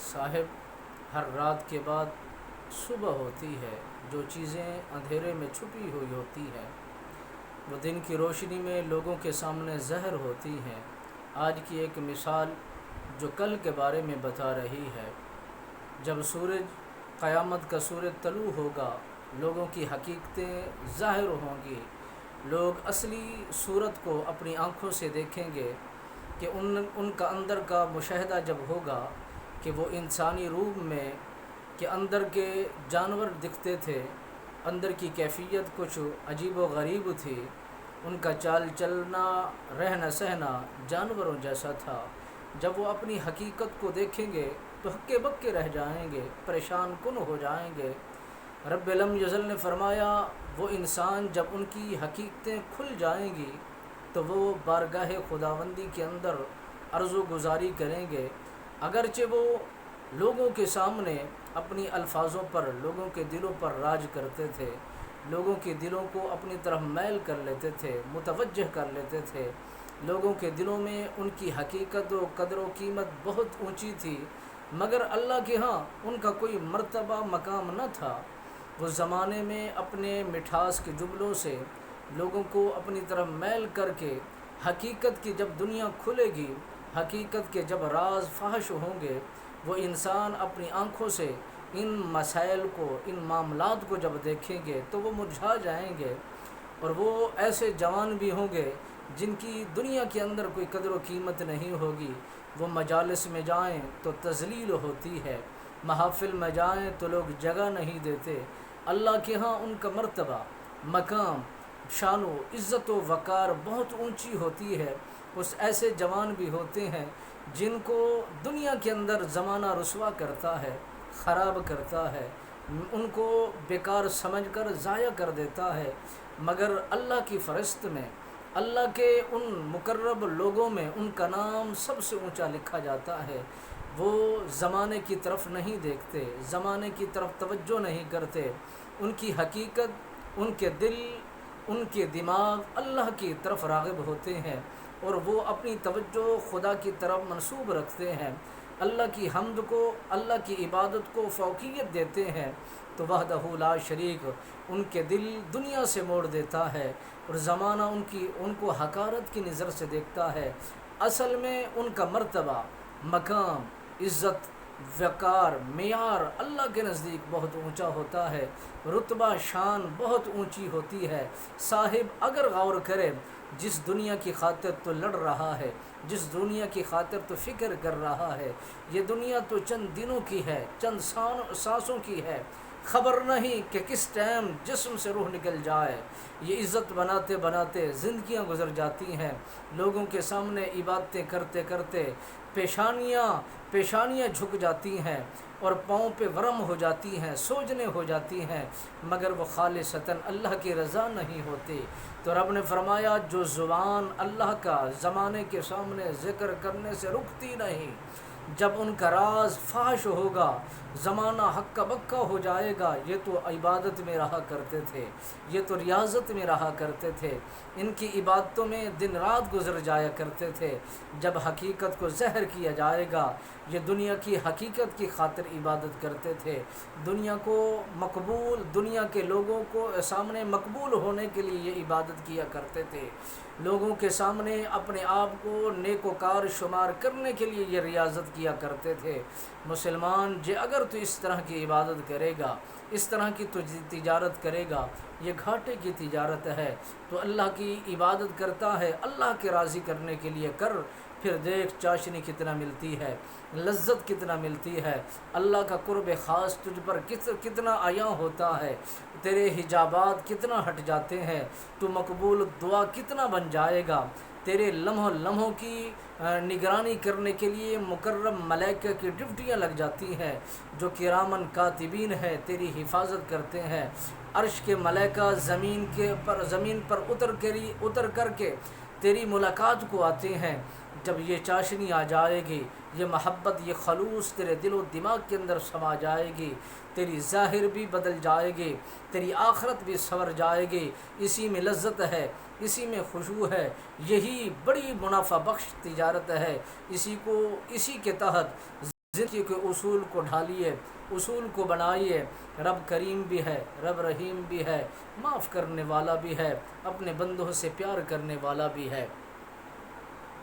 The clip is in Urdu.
صاحب، ہر رات کے بعد صبح ہوتی ہے۔ جو چیزیں اندھیرے میں چھپی ہوئی ہوتی ہیں وہ دن کی روشنی میں لوگوں کے سامنے ظاہر ہوتی ہیں۔ آج کی ایک مثال جو کل کے بارے میں بتا رہی ہے، جب سورج قیامت کا سورج طلوع ہوگا، لوگوں کی حقیقتیں ظاہر ہوں گی، لوگ اصلی صورت کو اپنی آنکھوں سے دیکھیں گے کہ ان کا اندر کا مشاہدہ جب ہوگا کہ وہ انسانی روح میں کہ اندر کے جانور دکھتے تھے، اندر کی کیفیت کچھ عجیب و غریب تھی، ان کا چال چلنا، رہنا سہنا جانوروں جیسا تھا۔ جب وہ اپنی حقیقت کو دیکھیں گے تو ہکے بکے رہ جائیں گے، پریشان کن ہو جائیں گے۔ رب لم یزل نے فرمایا وہ انسان جب ان کی حقیقتیں کھل جائیں گی تو وہ بارگاہ خداوندی کے اندر عرض و گزاری کریں گے، اگرچہ وہ لوگوں کے سامنے اپنی الفاظوں پر لوگوں کے دلوں پر راج کرتے تھے، لوگوں کے دلوں کو اپنی طرف میل کر لیتے تھے، متوجہ کر لیتے تھے، لوگوں کے دلوں میں ان کی حقیقت و قدر و قیمت بہت اونچی تھی، مگر اللہ کے ہاں ان کا کوئی مرتبہ مقام نہ تھا۔ وہ زمانے میں اپنے مٹھاس کے جملوں سے لوگوں کو اپنی طرف میل کر کے حقیقت کی جب دنیا کھلے گی، حقیقت کے جب راز فحش ہوں گے، وہ انسان اپنی آنکھوں سے ان مسائل کو، ان معاملات کو جب دیکھیں گے تو وہ مرجھا جائیں گے، اور وہ ایسے جوان بھی ہوں گے جن کی دنیا کے اندر کوئی قدر و قیمت نہیں ہوگی۔ وہ مجالس میں جائیں تو تذلیل ہوتی ہے، محافل میں جائیں تو لوگ جگہ نہیں دیتے۔ اللہ کے ہاں ان کا مرتبہ، مقام، شان و عزت و وقار بہت اونچی ہوتی ہے۔ اس ایسے جوان بھی ہوتے ہیں جن کو دنیا کے اندر زمانہ رسوا کرتا ہے، خراب کرتا ہے، ان کو بیکار سمجھ کر ضائع کر دیتا ہے، مگر اللہ کی فہرست میں، اللہ کے ان مقرب لوگوں میں ان کا نام سب سے اونچا لکھا جاتا ہے۔ وہ زمانے کی طرف نہیں دیکھتے، زمانے کی طرف توجہ نہیں کرتے، ان کی حقیقت، ان کے دل، ان کے دماغ اللہ کی طرف راغب ہوتے ہیں، اور وہ اپنی توجہ خدا کی طرف منسوب رکھتے ہیں، اللہ کی حمد کو، اللہ کی عبادت کو فوقیت دیتے ہیں، تو وحدہ لا شریک ان کے دل دنیا سے موڑ دیتا ہے، اور زمانہ ان کو حقارت کی نظر سے دیکھتا ہے۔ اصل میں ان کا مرتبہ، مقام، عزت، وقار، معیار اللہ کے نزدیک بہت اونچا ہوتا ہے، رتبہ شان بہت اونچی ہوتی ہے۔ صاحب اگر غور کرے، جس دنیا کی خاطر تو لڑ رہا ہے، جس دنیا کی خاطر تو فکر کر رہا ہے، یہ دنیا تو چند دنوں کی ہے، چند سانسوں کی ہے، خبر نہیں کہ کس ٹائم جسم سے روح نکل جائے۔ یہ عزت بناتے بناتے زندگیاں گزر جاتی ہیں، لوگوں کے سامنے عبادتیں کرتے کرتے پیشانیاں جھک جاتی ہیں، اور پاؤں پہ ورم ہو جاتی ہیں، سوجنے ہو جاتی ہیں، مگر وہ خالصتاً اللہ کی رضا نہیں ہوتی۔ تو رب نے فرمایا جو زبان اللہ کا زمانے کے سامنے ذکر کرنے سے رکتی نہیں، جب ان کا راز فحش ہوگا، زمانہ ہکا بکا ہو جائے گا، یہ تو عبادت میں رہا کرتے تھے، یہ تو ریاضت میں رہا کرتے تھے، ان کی عبادتوں میں دن رات گزر جایا کرتے تھے، جب حقیقت کو ظاہر کیا جائے گا، یہ دنیا کی حقیقت کی خاطر عبادت کرتے تھے، دنیا کو مقبول، دنیا کے لوگوں کو سامنے مقبول ہونے کے لیے یہ عبادت کیا کرتے تھے، لوگوں کے سامنے اپنے آپ کو نیک وکار شمار کرنے کے لیے یہ ریاضت کیا کرتے تھے۔ مسلمان اگر تو اس طرح کی عبادت کرے گا، اس طرح کی تو تجارت کرے گا، یہ گھاٹے کی تجارت ہے۔ تو اللہ کی عبادت کرتا ہے، اللہ کے راضی کرنے کے لیے کر، پھر دیکھ چاشنی کتنا ملتی ہے، لذت کتنا ملتی ہے، اللہ کا قرب خاص تجھ پر کتنا عیاں ہوتا ہے، تیرے حجابات کتنا ہٹ جاتے ہیں، تو مقبول دعا کتنا بن جائے گا، تیرے لمحوں کی نگرانی کرنے کے لیے مکرم ملائکہ کی ڈیوٹیاں لگ جاتی ہیں، جو کرامن کاتبین ہے، تیری حفاظت کرتے ہیں۔ عرش کے ملائکہ زمین پر اتر کر کے تیری ملاقات کو آتے ہیں۔ جب یہ چاشنی آ جائے گی، یہ محبت، یہ خلوص تیرے دل و دماغ کے اندر سما جائے گی، تیری ظاہر بھی بدل جائے گی، تیری آخرت بھی سنور جائے گی۔ اسی میں لذت ہے، اسی میں خشوع ہے، یہی بڑی منافع بخش تجارت ہے، اسی کے تحت زندگی کے اصول کو ڈھالیے، اصول کو بنائیے۔ رب کریم بھی ہے، رب رحیم بھی ہے، معاف کرنے والا بھی ہے، اپنے بندوں سے پیار کرنے والا بھی ہے۔